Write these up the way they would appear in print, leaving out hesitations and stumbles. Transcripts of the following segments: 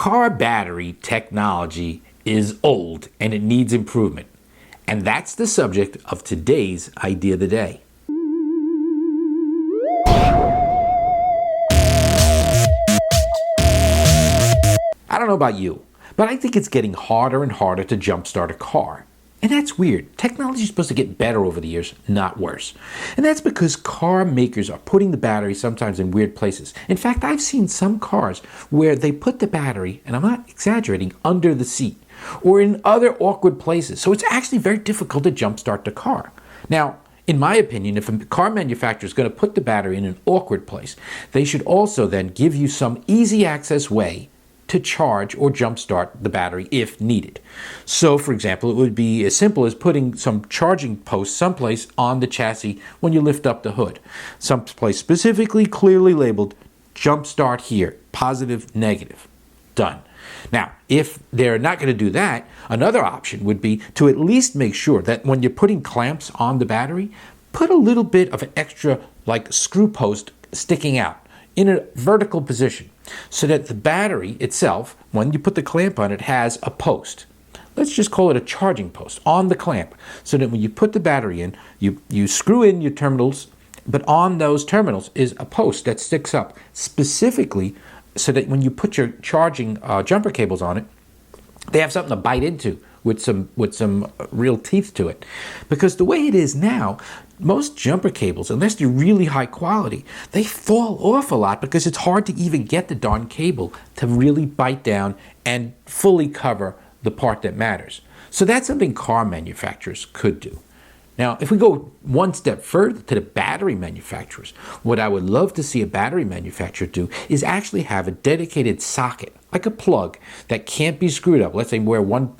Car battery technology is old and it needs improvement. And that's the subject of today's Idea of the Day. I don't know about you, but I think it's getting harder and harder to jumpstart a car. And that's weird. Technology is supposed to get better over the years, not worse. And that's because car makers are putting the battery sometimes in weird places. In fact, I've seen some cars where they put the battery, and I'm not exaggerating, under the seat or in other awkward places. So it's actually very difficult to jumpstart the car. Now, in my opinion, if a car manufacturer is going to put the battery in an awkward place, they should also then give you some easy access way to charge or jumpstart the battery if needed. So, for example, it would be as simple as putting some charging posts someplace on the chassis when you lift up the hood. Someplace specifically clearly labeled, jumpstart here, positive, negative. Done. Now, if they're not going to do that, another option would be to at least make sure that when you're putting clamps on the battery, put a little bit of an extra, like screw post sticking out in a vertical position so that the battery itself, when you put the clamp on it, has a post. Let's just call it a charging post on the clamp so that when you put the battery in, you screw in your terminals, but on those terminals is a post that sticks up specifically so that when you put your charging jumper cables on it, they have something to bite into with some real teeth to it. Because the way it is now, most jumper cables, unless they're really high quality, they fall off a lot because it's hard to even get the darn cable to really bite down and fully cover the part that matters. So that's something car manufacturers could do. Now, if we go one step further to the battery manufacturers, what I would love to see a battery manufacturer do is actually have a dedicated socket, like a plug, that can't be screwed up. Let's say where one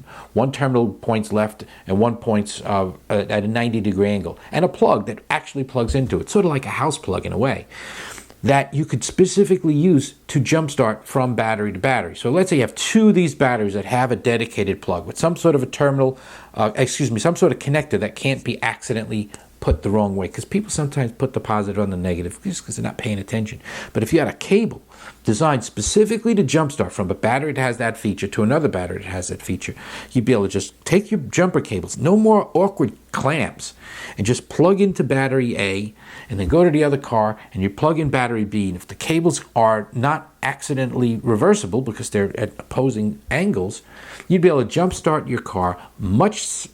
terminal points left and one points at a 90-degree angle, and a plug that actually plugs into it, sort of like a house plug in a way, that you could specifically use to jumpstart from battery to battery. So let's say you have two of these batteries that have a dedicated plug with some sort of a terminal, some sort of connector that can't be accidentally put the wrong way, because people sometimes put the positive on the negative just because they're not paying attention. But if you had a cable designed specifically to jumpstart from a battery that has that feature to another battery that has that feature, you'd be able to just take your jumper cables, no more awkward clamps, and just plug into battery A and then go to the other car and you plug in battery B. And if the cables are not accidentally reversible because they're at opposing angles, you'd be able to jumpstart your car much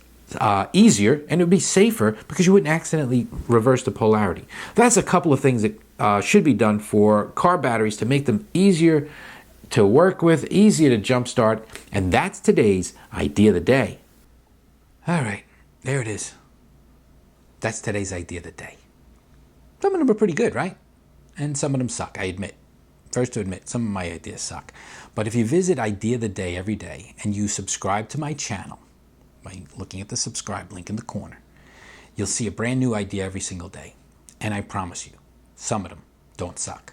easier, and it would be safer because you wouldn't accidentally reverse the polarity. That's a couple of things that should be done for car batteries to make them easier to work with, easier to jumpstart, and that's today's Idea of the Day. All right, there it is. That's today's Idea of the Day. Some of them are pretty good, right? And some of them suck, I admit. First to admit, some of my ideas suck. But if you visit Idea of the Day every day and you subscribe to my channel, by looking at the subscribe link in the corner, you'll see a brand new idea every single day. And I promise you, some of them don't suck.